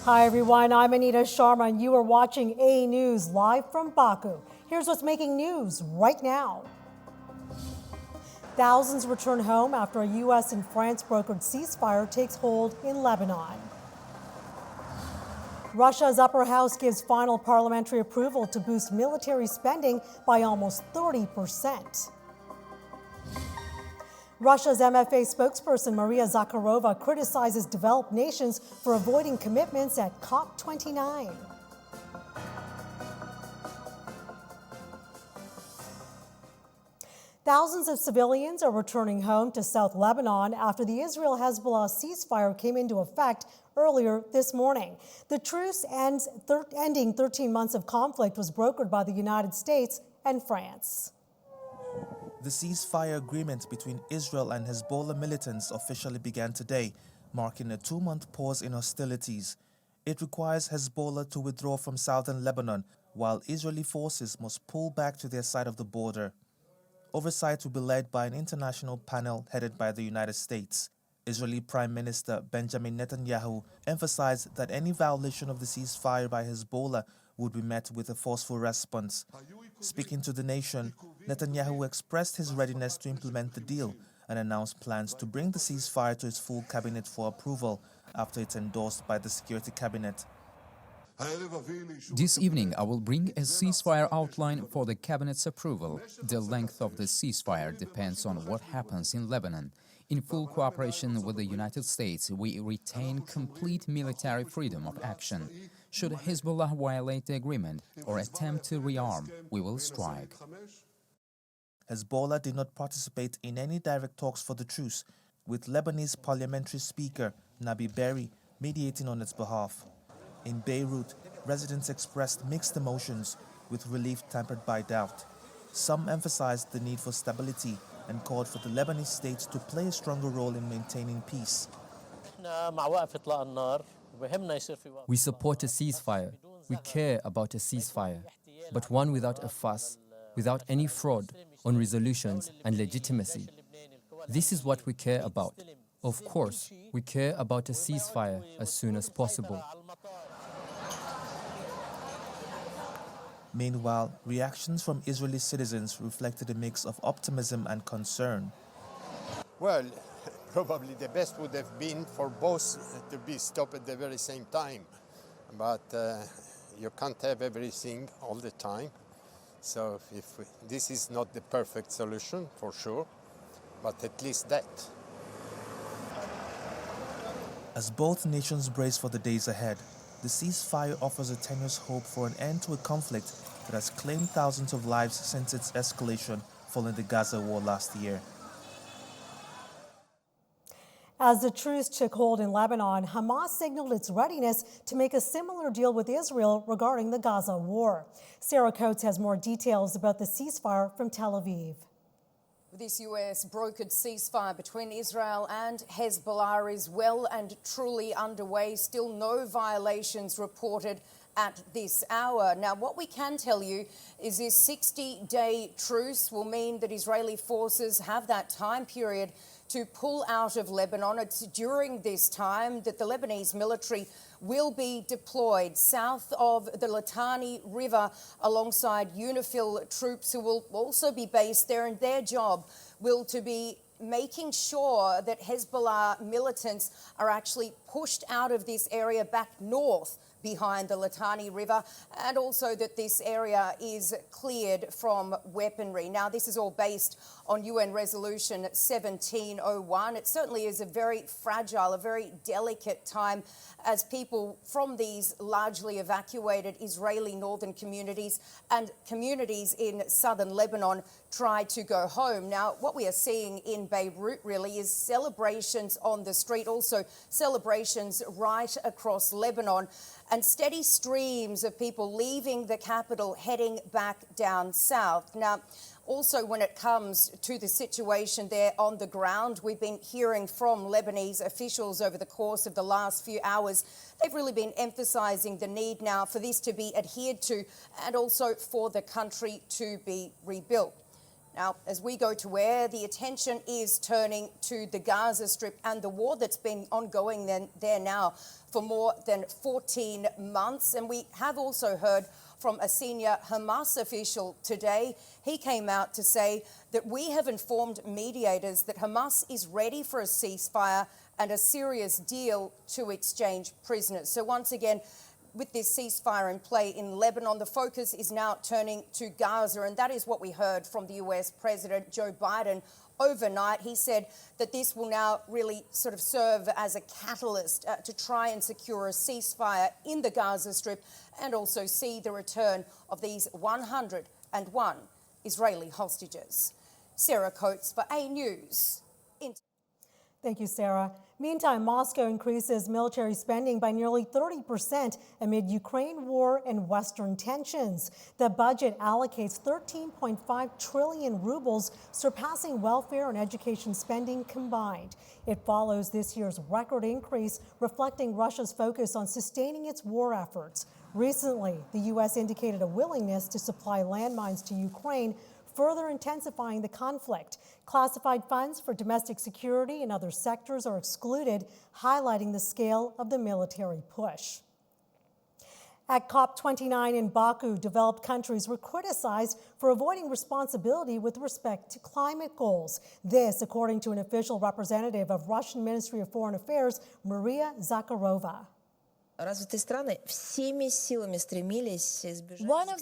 Hi everyone, I'm Anita Sharma and you are watching AnewZ live from Baku. Here's what's making news right now. Thousands return home after a U.S. and France brokered ceasefire takes hold in Lebanon. Russia's upper house gives final parliamentary approval to boost military spending by almost 30%. Russia's MFA spokesperson Maria Zakharova criticizes developed nations for avoiding commitments at COP29. Thousands of civilians are returning home to South Lebanon after the Israel-Hezbollah ceasefire came into effect earlier this morning. The truce ending 13 months of conflict was brokered by the United States and France. The ceasefire agreement between Israel and Hezbollah militants officially began today, marking a 2-month pause in hostilities. It requires Hezbollah to withdraw from southern Lebanon, while Israeli forces must pull back to their side of the border. Oversight will be led by an international panel headed by the United States. Israeli Prime Minister Benjamin Netanyahu emphasized that any violation of the ceasefire by Hezbollah would be met with a forceful response. Speaking to the nation, Netanyahu expressed his readiness to implement the deal and announced plans to bring the ceasefire to its full cabinet for approval after it's endorsed by the Security Cabinet. This evening, I will bring a ceasefire outline for the cabinet's approval. The length of the ceasefire depends on what happens in Lebanon. In full cooperation with the United States, we retain complete military freedom of action. Should Hezbollah violate the agreement or attempt to rearm, we will strike. Hezbollah did not participate in any direct talks for the truce, with Lebanese parliamentary speaker Nabi Berri mediating on its behalf. In Beirut, residents expressed mixed emotions, with relief tempered by doubt. Some emphasized the need for stability and called for the Lebanese state to play a stronger role in maintaining peace. We support a ceasefire. We care about a ceasefire, but one without a fuss, without any fraud on resolutions and legitimacy. This is what we care about. Of course, we care about a ceasefire as soon as possible. Meanwhile, reactions from Israeli citizens reflected a mix of optimism and concern. Well, probably the best would have been for both to be stopped at the very same time. But you can't have everything all the time. So this is not the perfect solution, for sure, but at least that. As both nations brace for the days ahead, the ceasefire offers a tenuous hope for an end to a conflict that has claimed thousands of lives since its escalation following the Gaza war last year. As the truce took hold in Lebanon, Hamas signaled its readiness to make a similar deal with Israel regarding the Gaza war. Sarah Coates has more details about the ceasefire from Tel Aviv. This U.S. brokered ceasefire between Israel and Hezbollah is well and truly underway. Still no violations reported at this hour. Now, what we can tell you is this 60-day truce will mean that Israeli forces have that time period to pull out of Lebanon. It's during this time that the Lebanese military will be deployed south of the Litani River alongside UNIFIL troops who will also be based there, and their job will to be making sure that Hezbollah militants are actually pushed out of this area back north behind the Litani River, and also that this area is cleared from weaponry. Now, this is all based on UN Resolution 1701. It certainly is a very fragile, a very delicate time as people from these largely evacuated Israeli northern communities and communities in southern Lebanon try to go home. Now, what we are seeing in Beirut really is celebrations on the street, also celebrations right across Lebanon, and steady streams of people leaving the capital, heading back down south. Now, also when it comes to the situation there on the ground, we've been hearing from Lebanese officials over the course of the last few hours. They've really been emphasising the need now for this to be adhered to and also for the country to be rebuilt. Now, as we go to air, the attention is turning to the Gaza Strip and the war that's been ongoing there now for more than 14 months. And we have also heard from a senior Hamas official today. He came out to say that we have informed mediators that Hamas is ready for a ceasefire and a serious deal to exchange prisoners. So once again, with this ceasefire in play in Lebanon, the focus is now turning to Gaza, and that is what we heard from the US President Joe Biden overnight. He said that this will now really sort of serve as a catalyst to try and secure a ceasefire in the Gaza Strip and also see the return of these 101 Israeli hostages. Sarah Coates for AnewZ. Thank you, Sarah. Meantime, Moscow increases military spending by nearly 30% amid Ukraine war and Western tensions. The budget allocates 13.5 trillion rubles, surpassing welfare and education spending combined. It follows this year's record increase, reflecting Russia's focus on sustaining its war efforts. Recently, the U.S. indicated a willingness to supply landmines to Ukraine, further intensifying the conflict. Classified funds for domestic security and other sectors are excluded, highlighting the scale of the military push. At COP29 in Baku, developed countries were criticized for avoiding responsibility with respect to climate goals. This, according to an official representative of Russian Ministry of Foreign Affairs, Maria Zakharova. One of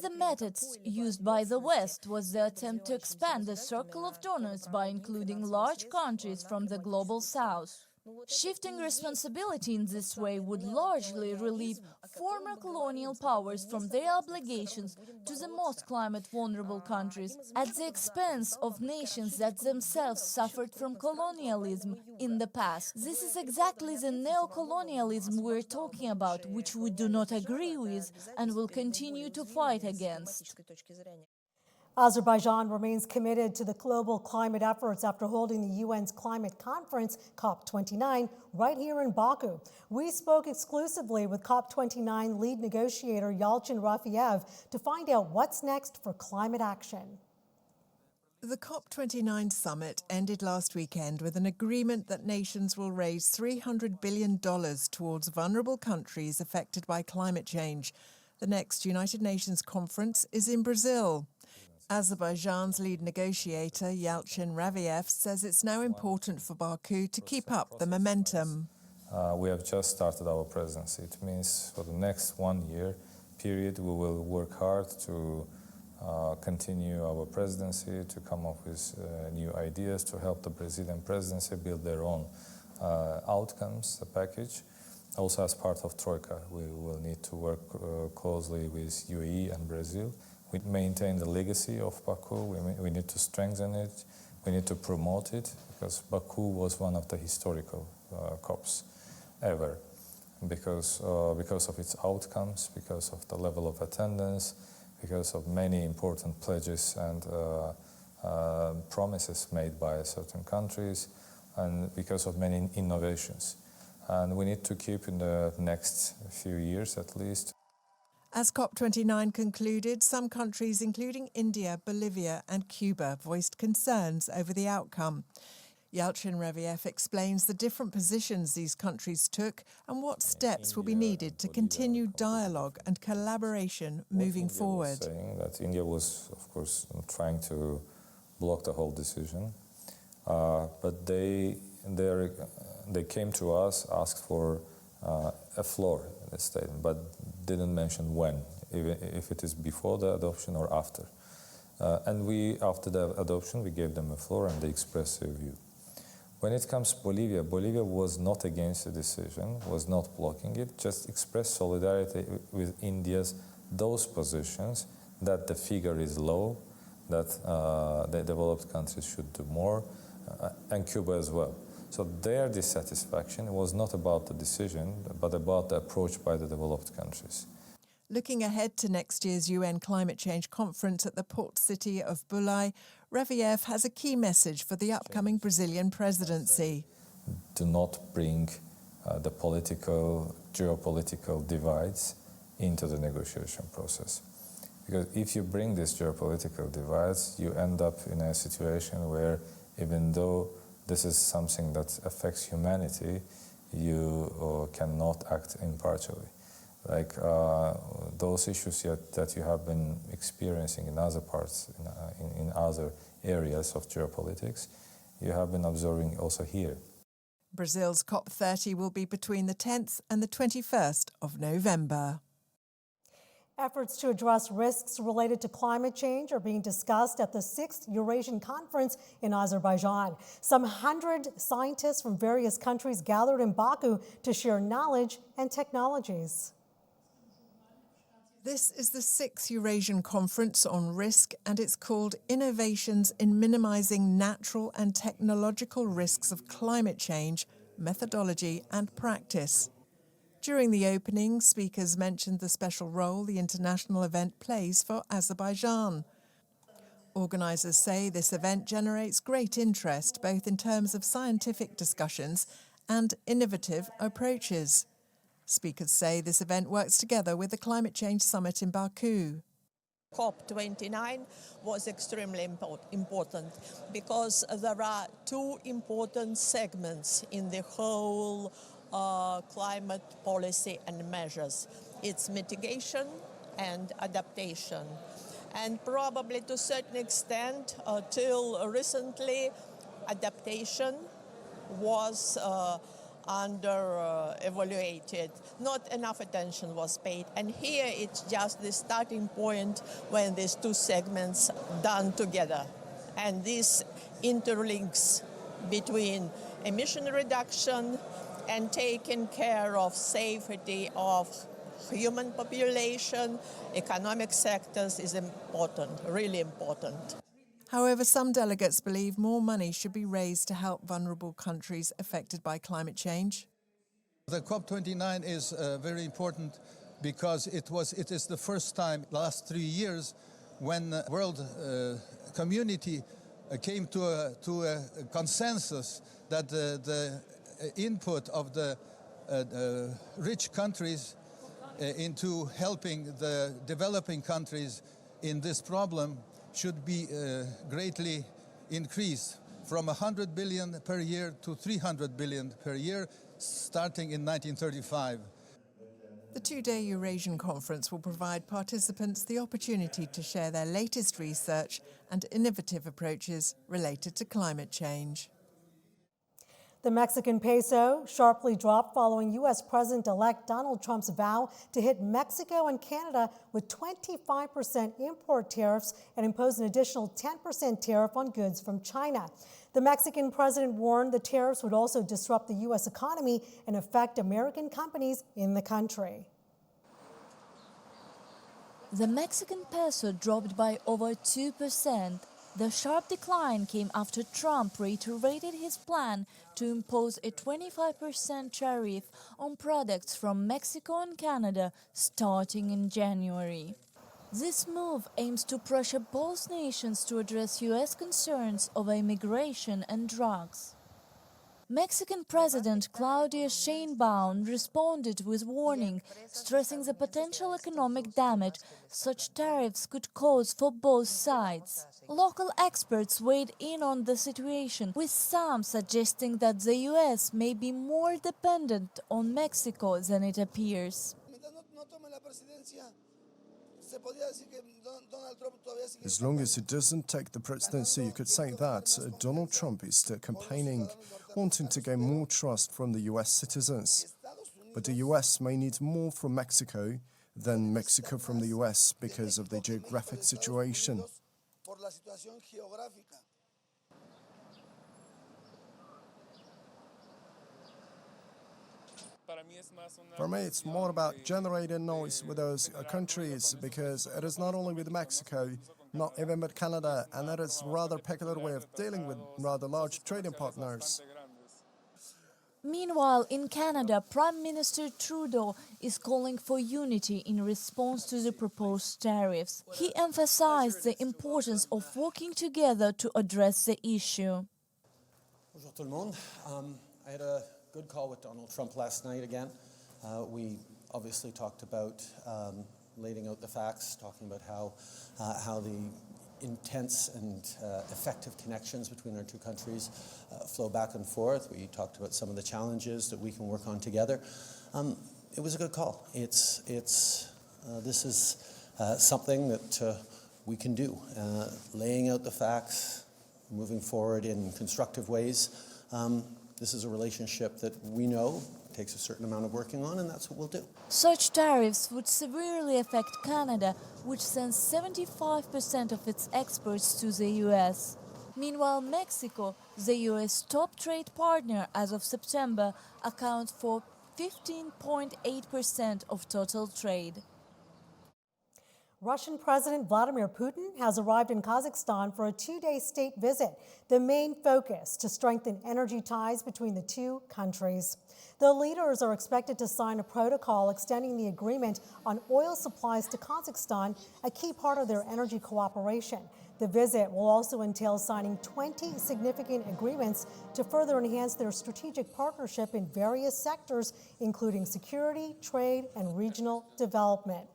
the methods used by the West was the attempt to expand the circle of donors by including large countries from the global South. Shifting responsibility in this way would largely relieve former colonial powers from their obligations to the most climate-vulnerable countries at the expense of nations that themselves suffered from colonialism in the past. This is exactly the neo-colonialism we're talking about, which we do not agree with and will continue to fight against. Azerbaijan remains committed to the global climate efforts after holding the UN's climate conference, COP29, right here in Baku. We spoke exclusively with COP29 lead negotiator Yalchin Rafiev to find out what's next for climate action. The COP29 summit ended last weekend with an agreement that nations will raise $300 billion towards vulnerable countries affected by climate change. The next United Nations conference is in Brazil. Azerbaijan's lead negotiator, Yalchin Rafiev, says it's now important for Baku to keep up the momentum. We have just started our presidency. It means for the next 1 year period, we will work hard to continue our presidency, to come up with new ideas, to help the Brazilian presidency build their own outcomes, the package. Also, as part of Troika, we will need to work closely with UAE and Brazil. We maintain the legacy of Baku. We need to strengthen it. We need to promote it, because Baku was one of the historical COPs ever, because of its outcomes, because of the level of attendance, because of many important pledges and promises made by certain countries, and because of many innovations. And we need to keep in the next few years at least. As COP29 concluded, some countries, including India, Bolivia and Cuba, voiced concerns over the outcome. Yalchin Rafiev explains the different positions these countries took and what steps will be needed to continue dialogue and collaboration moving forward. Saying that India was, of course, trying to block the whole decision, but they came to us, asked for a floor in the statement, but didn't mention when, if it is before the adoption or after. And we, after the adoption, we gave them a floor and they expressed their view. When it comes to Bolivia, Bolivia was not against the decision, was not blocking it, just expressed solidarity with India's those positions, that the figure is low, that the developed countries should do more, and Cuba as well. So their dissatisfaction was not about the decision, but about the approach by the developed countries. Looking ahead to next year's UN Climate Change Conference at the port city of Bulai, Rafiev has a key message for the upcoming Brazilian presidency. Do not bring the geopolitical divides into the negotiation process. Because if you bring these geopolitical divides, you end up in a situation where even though this is something that affects humanity, you cannot act impartially. Like those issues that you have been experiencing in other parts, in other areas of geopolitics, you have been observing also here. Brazil's COP30 will be between the 10th and the 21st of November. Efforts to address risks related to climate change are being discussed at the 6th Eurasian Conference in Azerbaijan. Some 100 scientists from various countries gathered in Baku to share knowledge and technologies. This is the 6th Eurasian Conference on Risk, and it's called Innovations in Minimizing Natural and Technological Risks of Climate Change, Methodology and Practice. During the opening, speakers mentioned the special role the international event plays for Azerbaijan. Organisers say this event generates great interest, both in terms of scientific discussions and innovative approaches. Speakers say this event works together with the Climate Change Summit in Baku. COP29 was extremely important because there are two important segments in the whole climate policy and measures. It's mitigation and adaptation. And probably to a certain extent, till recently, adaptation was under-evaluated. Not enough attention was paid. And here it's just the starting point when these two segments done together. And this interlinks between emission reduction and taking care of safety of human population, economic sectors is important, really important. However, some delegates believe more money should be raised to help vulnerable countries affected by climate change. The COP29 is very important because it is the first time last 3 years when the world community came to a consensus that the input of the rich countries into helping the developing countries in this problem should be greatly increased from 100 billion per year to 300 billion per year, starting in 1935. The two-day Eurasian Conference will provide participants the opportunity to share their latest research and innovative approaches related to climate change. The Mexican peso sharply dropped following U.S. President-elect Donald Trump's vow to hit Mexico and Canada with 25% import tariffs and impose an additional 10% tariff on goods from China. The Mexican president warned the tariffs would also disrupt the U.S. economy and affect American companies in the country. The Mexican peso dropped by over 2%. The sharp decline came after Trump reiterated his plan to impose a 25% tariff on products from Mexico and Canada starting in January. This move aims to pressure both nations to address U.S. concerns over immigration and drugs. Mexican President Claudia Sheinbaum responded with warning, stressing the potential economic damage such tariffs could cause for both sides. Local experts weighed in on the situation, with some suggesting that the U.S. may be more dependent on Mexico than it appears. As long as he doesn't take the presidency, you could say that Donald Trump is still campaigning, wanting to gain more trust from the U.S. citizens. But the U.S. may need more from Mexico than Mexico from the U.S. because of the geographic situation. For me, it's more about generating noise with those countries because it is not only with Mexico, not even with Canada, and it is a rather peculiar way of dealing with rather large trading partners. Meanwhile, in Canada, Prime Minister Trudeau is calling for unity in response to the proposed tariffs. He emphasized the importance of working together to address the issue. Bonjour tout le monde. I had a good call with Donald Trump last night again. We obviously talked about laying out the facts, talking about how the intense and effective connections between our two countries flow back and forth. We talked about some of the challenges that we can work on together. It was a good call. This is something that we can do, laying out the facts, moving forward in constructive ways. This is a relationship that we know takes a certain amount of working on, and that's what we'll do. Such tariffs would severely affect Canada, which sends 75% of its exports to the US. Meanwhile, Mexico, the US top trade partner as of September, accounts for 15.8% of total trade. Russian President Vladimir Putin has arrived in Kazakhstan for a two-day state visit, the main focus to strengthen energy ties between the two countries. The leaders are expected to sign a protocol extending the agreement on oil supplies to Kazakhstan, a key part of their energy cooperation. The visit will also entail signing 20 significant agreements to further enhance their strategic partnership in various sectors, including security, trade, and regional development.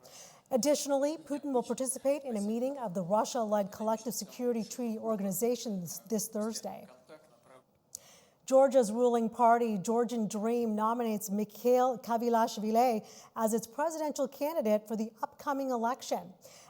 Additionally, Putin will participate in a meeting of the Russia-led Collective Security Treaty Organization this Thursday. Georgia's ruling party, Georgian Dream, nominates Mikhail Kavilashvili as its presidential candidate for the upcoming election.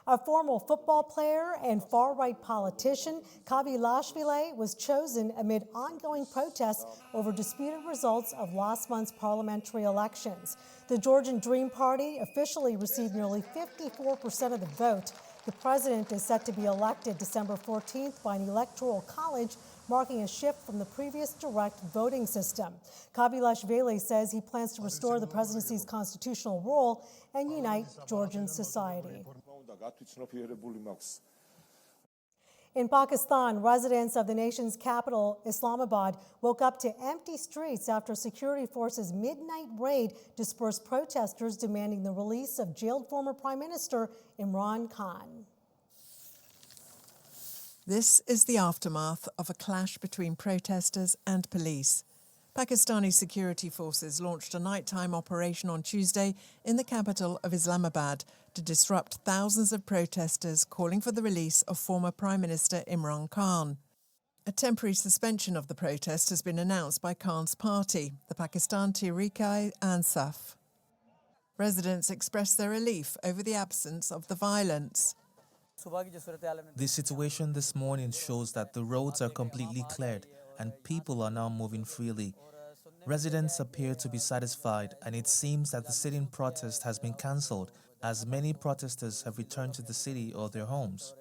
A former football player and far-right politician, Kavilashvili was chosen amid ongoing protests over disputed results of last month's parliamentary elections. The Georgian Dream Party officially received nearly 54% of the vote. The president is set to be elected December 14th by an electoral college, marking a shift from the previous direct voting system. Kavilashvili says he plans to restore the presidency's constitutional role and unite Georgian society. In Pakistan, residents of the nation's capital, Islamabad, woke up to empty streets after security forces' midnight raid dispersed protesters demanding the release of jailed former Prime Minister Imran Khan. This is the aftermath of a clash between protesters and police. Pakistani security forces launched a nighttime operation on Tuesday in the capital of Islamabad to disrupt thousands of protesters calling for the release of former Prime Minister Imran Khan. A temporary suspension of the protest has been announced by Khan's party, the Pakistan Tehreek-e-Insaf. Residents expressed their relief over the absence of the violence. The situation this morning shows that the roads are completely cleared and people are now moving freely. Residents appear to be satisfied, and it seems that the sitting protest has been cancelled, as many protesters have returned to the city or their homes.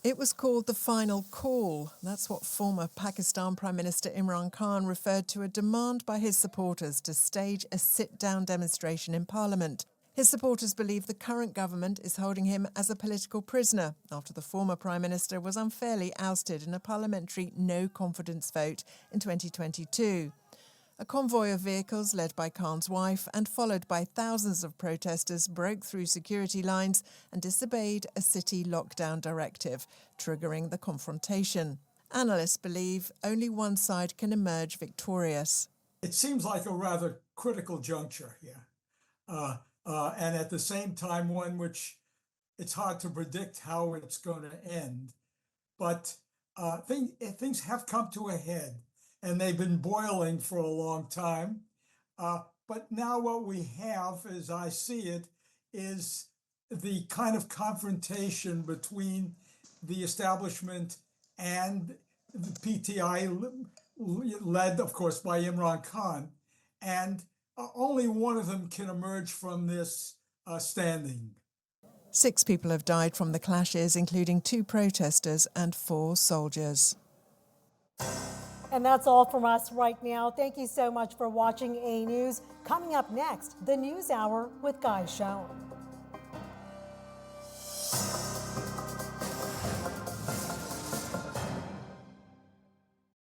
It was called the final call. That's what former Pakistan Prime Minister Imran Khan referred to a demand by his supporters to stage a sit-down demonstration in Parliament. His supporters believe the current government is holding him as a political prisoner after the former Prime Minister was unfairly ousted in a parliamentary no-confidence vote in 2022. A convoy of vehicles led by Khan's wife and followed by thousands of protesters broke through security lines and disobeyed a city lockdown directive, triggering the confrontation. Analysts believe only one side can emerge victorious. It seems like a rather critical juncture here. And at the same time, one which it's hard to predict how it's going to end. But things have come to a head, and they've been boiling for a long time. But now what we have, as I see it, is the kind of confrontation between the establishment and the PTI, led, of course, by Imran Khan. And only one of them can emerge from this standing. 6 people have died from the clashes, including 2 protesters and 4 soldiers. And that's all from us right now. Thank you so much for watching ANewZ. Coming up next, the News Hour with Guy Schoen.